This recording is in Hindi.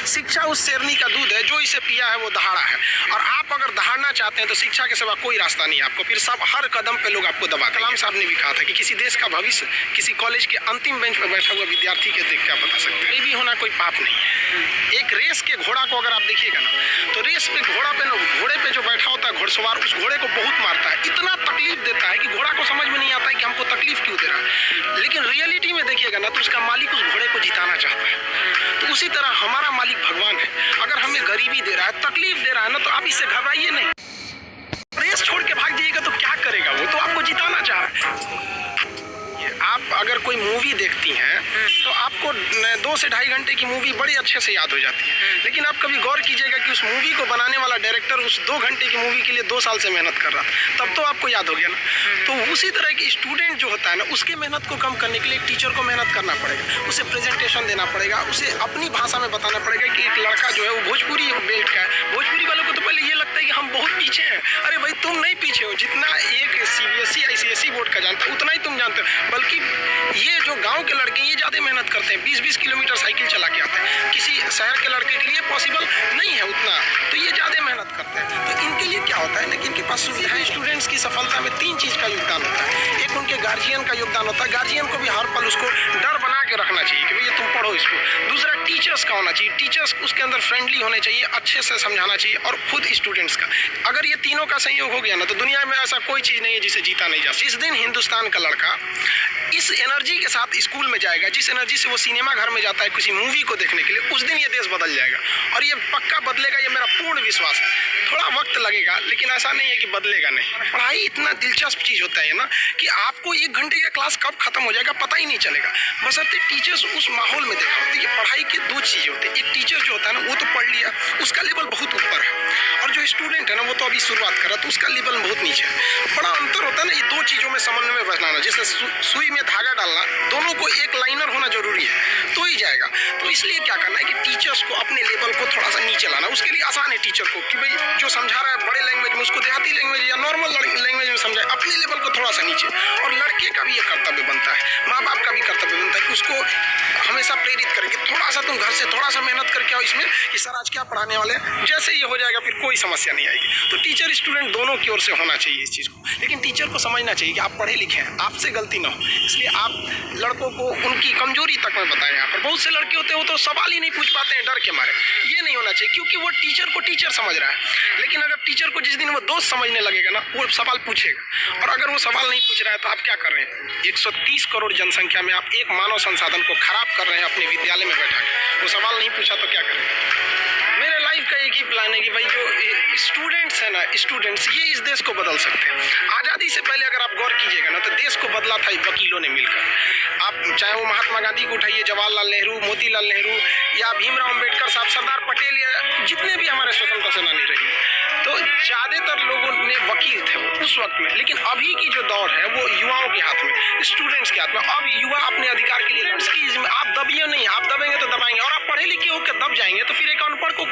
शिक्षा उस शेरनी का दूध है, जो इसे पिया है वो दहाड़ा है। और आप अगर दहाड़ना चाहते हैं तो शिक्षा के सिवा कोई रास्ता नहीं है आपको, फिर सब हर कदम पे लोग आपको दबा। कलाम साहब ने भी कहा था कि किसी देश का भविष्य किसी कॉलेज के अंतिम बेंच पर बैठा हुआ विद्यार्थी के देख कर बता सकते हैं। ये भी होना कोई पाप नहीं है। एक रेस के घोड़ा को अगर आप देखिएगा ना, तो रेस पे घोड़े पे जो बैठा होता है घुड़सवार, उस घोड़े को बहुत मारता है, इतना तकलीफ देता है कि घोड़ा को समझ में नहीं आता है कि हमको तकलीफ क्यों दे रहा है। लेकिन रियलिटी में देखिएगा ना, तो उसका मालिक उस घोड़े को जिताना चाहता है। तो उसी तरह हमारा मालिक भगवान है, अगर हमें गरीबी दे रहा है, तकलीफ दे रहा है ना, तो आप इससे घबराइए नहीं। रेस छोड़ के भाग जाइएगा तो क्या करेगा, वो तो आपको जिताना चाह रहा है। आप अगर कोई मूवी देखती हैं तो आपको 2 से ढाई घंटे की मूवी बड़ी अच्छे से याद हो जाती है, लेकिन आप कभी गौर कीजिएगा कि उस मूवी को बनाने वाला डायरेक्टर उस 2 घंटे की मूवी के लिए 2 साल से मेहनत कर रहा था, तब तो आपको याद हो गया ना। तो उसी तरह की स्टूडेंट जो होता है ना, उसके मेहनत को कम करने के लिए एक टीचर को मेहनत करना पड़ेगा, उसे प्रेजेंटेशन देना पड़ेगा, उसे अपनी भाषा में बताना पड़ेगा कि एक लड़का जो है वो भोजपुरी बेल्ट का है। भोजपुरी वालों को तो पहले ये लगता है कि हम बहुत पीछे हैं। अरे भाई, तुम नहीं पीछे हो, जितना एक CBSE ICSE बोर्ड का जानता है उतना ही तुम जानते हो। बल्कि ये जो गांव के लड़के ये ज़्यादा मेहनत करते हैं, 20-20 किलोमीटर साइकिल चला के आते हैं। किसी शहर के लड़के के लिए पॉसिबल नहीं है उतना, तो ये ज़्यादा मेहनत करते हैं। तो इनके लिए क्या होता है ना कि इनके पास सुविधाएं। स्टूडेंट्स की सफलता में 3 चीज़ का योगदान होता है। एक उनके गार्जियन का योगदान होता है, गार्जियन को भी हर पल उसको डर बना के रखना चाहिए कि भैया तुम पढ़ो इसको। दूसरा टीचर्स का होना चाहिए, टीचर्स उसके अंदर फ्रेंडली होने चाहिए, अच्छे से समझाना चाहिए, और खुद स्टूडेंट्स का। अगर ये तीनों का संयोग हो गया ना, तो दुनिया में ऐसा कोई चीज़ नहीं है जिसे जीता नहीं जा सकता। जिस दिन हिंदुस्तान का लड़का इस एनर्जी के साथ स्कूल में जाएगा, जिस एनर्जी से वो सिनेमा घर में जाता है किसी मूवी को देखने के लिए, उस दिन ये देश बदल जाएगा। और ये पक्का बदलेगा, ये मेरा पूर्ण विश्वास है। थोड़ा वक्त लगेगा, लेकिन ऐसा नहीं है कि बदलेगा नहीं। पढ़ाई इतना दिलचस्प चीज़ होता है ना कि आपको 1 घंटे का क्लास कब खत्म हो जाएगा पता ही नहीं चलेगा, बशर्ते टीचर्स उस माहौल में देखा होती है। पढ़ाई की 2 चीज़ें होती हैं। एक टीचर जो होता है ना, वो तो पढ़ लिया, उसका लेवल बहुत ऊपर है, और जो स्टूडेंट है ना, वो तो अभी शुरुआत कर रहा है, तो उसका लेवल बहुत नीचे है। बड़ा अंतर होता है ना, ये 2 चीज़ों में समन्वय बनाना, जैसे सुई में धागा डालना, दोनों को एक लाइनर होना जरूरी है, तो ही जाएगा। तो इसलिए क्या करना है कि टीचर्स को अपने लेवल को थोड़ा सा नीचे लाना। उसके लिए आसान है टीचर को कि भाई जो समझा रहा है बड़े लैंग्वेज में, उसको देहाती लैंग्वेज या नॉर्मल लैंग्वेज में समझाए, अपने लेवल को थोड़ा सा नीचे। और लड़के का भी ये कर्तव्य बनता है, माँ बाप का भी कर्तव्य बनता है कि उसको हमेशा प्रेरित करें कि थोड़ा सा तुम घर से थोड़ा सा मेहनत करके आओ इसमें, कि सर आज क्या पढ़ाने वाले हैं। जैसे ये हो जाएगा फिर कोई समस्या नहीं आएगी। तो टीचर स्टूडेंट दोनों की ओर से होना चाहिए इस चीज़ को। लेकिन टीचर को समझना चाहिए कि आप पढ़े लिखे हैं, आपसे गलती ना हो, इसलिए आप लड़कों को उनकी कमजोरी तक में बताएं। यहाँ पर बहुत से लड़के होते हैं, वो तो सवाल ही नहीं पूछ पाते हैं डर के मारे। ये नहीं होना चाहिए, क्योंकि वो टीचर को टीचर समझ रहा है। लेकिन अगर टीचर को जिस दिन वो दोस्त समझने लगेगा ना, वो सवाल पूछेगा। और अगर वो सवाल नहीं पूछ रहा है तो आप क्या कर रहे हैं? 130 करोड़ जनसंख्या में आप एक मानव संसाधन को खराब कर रहे हैं अपने विद्यालय में बैठा के। वो सवाल नहीं पूछा तो क्या करें? मेरे लाइफ का एक ही प्लान है कि भाई जो स्टूडेंट्स है ना, स्टूडेंट्स ये इस देश को बदल सकते हैं। आज़ादी से पहले अगर आप गौर कीजिएगा ना, तो देश को बदला था वकीलों ने मिलकर। आप चाहे वो महात्मा गांधी को उठाइए, जवाहरलाल नेहरू, मोतीलाल नेहरू, या भीमराव अम्बेडकर साहब, सरदार पटेल, या जितने भी हमारे स्वतंत्रता सेनानी रहे, तो ज़्यादातर लोगों ने वकील थे वो उस वक्त में। लेकिन अभी की जो दौर है वो युवाओं के हाथ में, स्टूडेंट्स के हाथ में। अब युवा अपने अधिकार के लिए आप दबिए नहीं, आप दबेंगे तो दबाएंगे, और आप पढ़े लिखे होकर दब जाएंगे तो फिर एक अनपढ़ को